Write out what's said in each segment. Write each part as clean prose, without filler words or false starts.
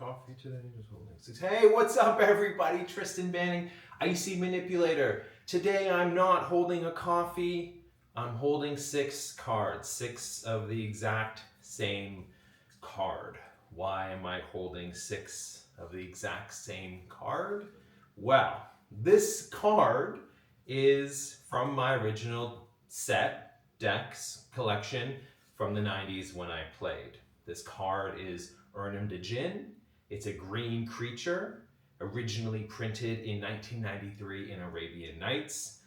coffee today? Just holding 6. Hey, what's up, everybody? Tristan Banning, Icy Manipulator. Today I'm not holding a coffee. I'm holding 6 cards, 6 of the exact same card. Why am I holding 6 of the exact same card? Well, this card is from my original set, decks, collection from the 90s when I played. This card is Erhnam Djinn. It's a green creature, originally printed in 1993 in Arabian Nights.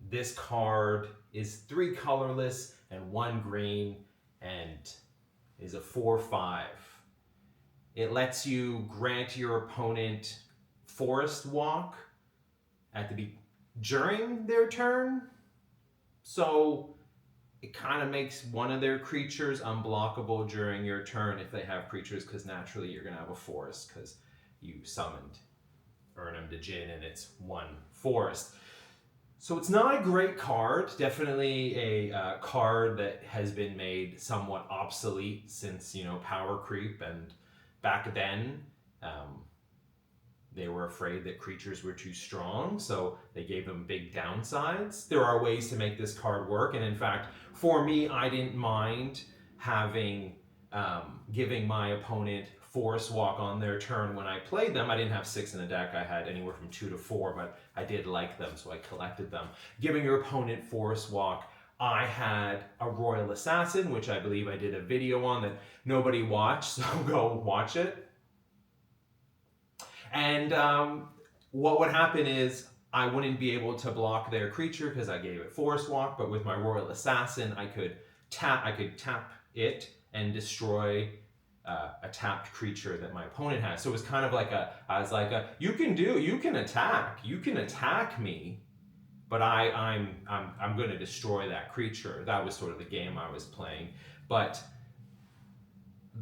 This card is 3 colorless and 1 green and is a 4/5. It lets you grant your opponent forest walk during their turn. So it kind of makes one of their creatures unblockable during your turn if they have creatures, because naturally you're going to have a forest because you summoned Erhnam Djinn and it's 1 forest. So it's not a great card, definitely a card that has been made somewhat obsolete since, power creep, and back then they were afraid that creatures were too strong, so they gave them big downsides. There are ways to make this card work, and in fact, for me, I didn't mind having giving my opponent forest walk on their turn when I played them. I didn't have 6 in the deck. I had anywhere from 2 to 4, but I did like them, so I collected them. Giving your opponent forest walk, I had a Royal Assassin, which I believe I did a video on that nobody watched, so go watch it. And what would happen is I wouldn't be able to block their creature because I gave it forest walk, but with my Royal Assassin, I could tap it and destroy a tapped creature that my opponent has. So it was kind of like you can attack me, but I'm going to destroy that creature. That was sort of the game I was playing, but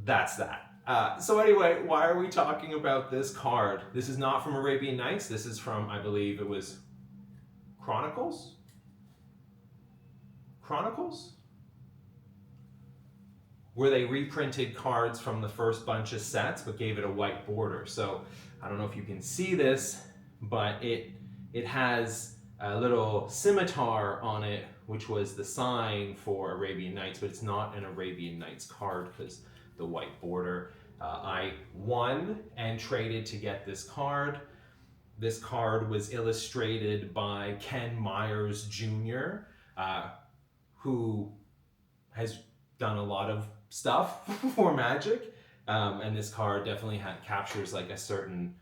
that's that. So anyway, why are we talking about this card? This is not from Arabian Nights. This is from, I believe it was Chronicles? Where they reprinted cards from the first bunch of sets, but gave it a white border. So I don't know if you can see this, but it has a little scimitar on it, which was the sign for Arabian Nights, but it's not an Arabian Nights card because the white border. I won and traded to get this card. This card was illustrated by Ken Meyer Jr., who has done a lot of stuff for Magic, and this card definitely captures like a certain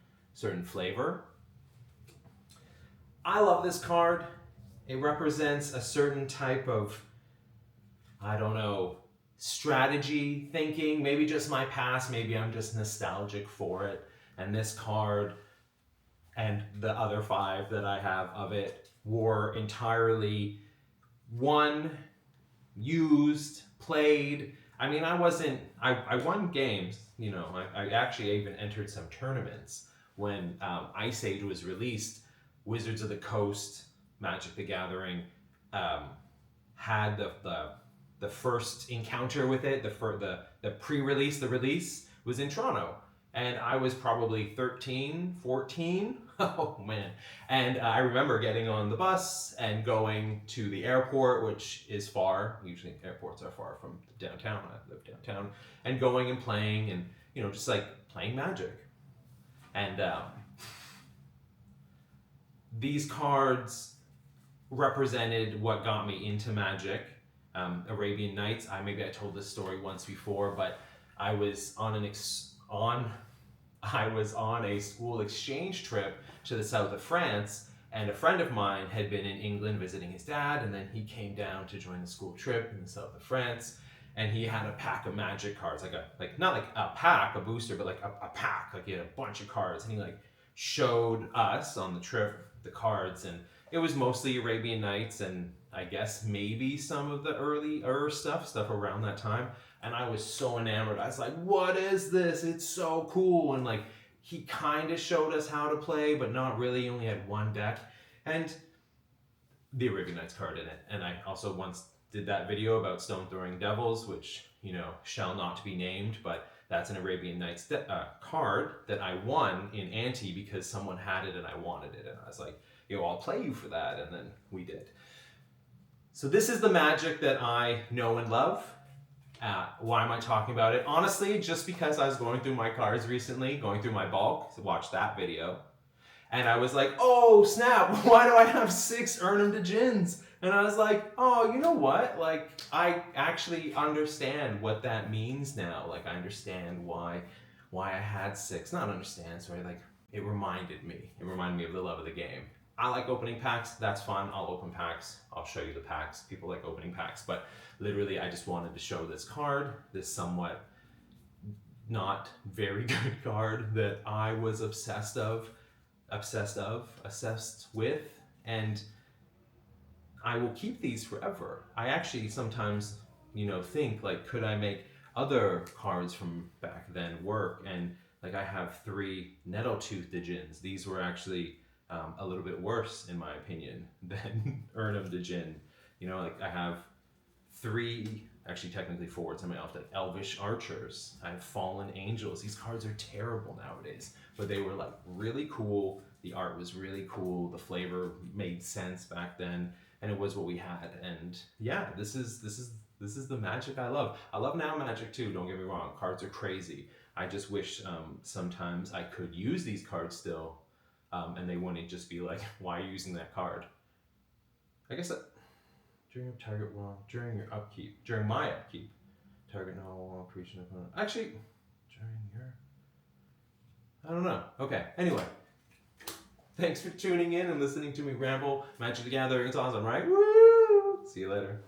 flavor. I love this card. It represents a certain type of, strategy thinking, maybe just my past, maybe I'm just nostalgic for it. And this card and the other 5 that I have of it were entirely used, played. I mean, I won games, I actually even entered some tournaments when Ice Age was released. Wizards of the Coast, Magic the Gathering, had the first encounter with it, the pre-release, the release was in Toronto. And I was probably 13, 14. Oh man. And I remember getting on the bus and going to the airport, which is far. Usually airports are far from downtown. I live downtown. And going and playing and, just like playing Magic. And these cards represented what got me into Magic. Arabian Nights. Maybe I told this story once before, but I was on a school exchange trip to the south of France, and a friend of mine had been in England visiting his dad, and then he came down to join the school trip in the south of France, and he had a pack of Magic cards, not like a pack, a booster, but like a pack, like he had a bunch of cards, and he showed us on the trip the cards, and it was mostly Arabian Nights and I guess maybe some of the earlier stuff around that time. And I was so enamored. I was like, what is this? It's so cool. And he kind of showed us how to play, but not really. He only had 1 deck. And the Arabian Nights card in it. And I also once did that video about Stone Throwing Devils, which, shall not be named, but That's an Arabian Nights card that I won in ante because someone had it and I wanted it. And I was like, yo, I'll play you for that. And then we did. So this is the Magic that I know and love. Why am I talking about it? Honestly, just because I was going through my cards recently, going through my bulk, to watch that video. And I was like, oh snap, why do I have 6 Erhnam Djinns? And I was like, oh, you know what? Like, I actually understand what that means now. Like, I understand why I had 6. Not understand, sorry, like, it reminded me. It reminded me of the love of the game. I like opening packs, that's fun. I'll open packs, I'll show you the packs. People like opening packs, but literally I just wanted to show this card, this somewhat not very good card that I was obsessed with, and I will keep these forever. I actually sometimes, think like, could I make other cards from back then work? And like, I have 3 Nettletooth Djinns. These were actually a little bit worse, in my opinion, than Erhnam Djinn. Like, I have 3, actually technically 4, it's on my like Elvish Archers. I have Fallen Angels. These cards are terrible nowadays, but they were like really cool. The art was really cool. The flavor made sense back then, and it was what we had. And yeah, this is the Magic I love. I love now Magic too, don't get me wrong. Cards are crazy. I just wish sometimes I could use these cards still, and they wouldn't just be like, why are you using that card? I guess during your target during your upkeep, during my upkeep, target no wall preaching opponent. Actually, during your, I don't know. Okay, anyway. Thanks for tuning in and listening to me ramble. Magic the Gathering is awesome, right? Woo! See you later.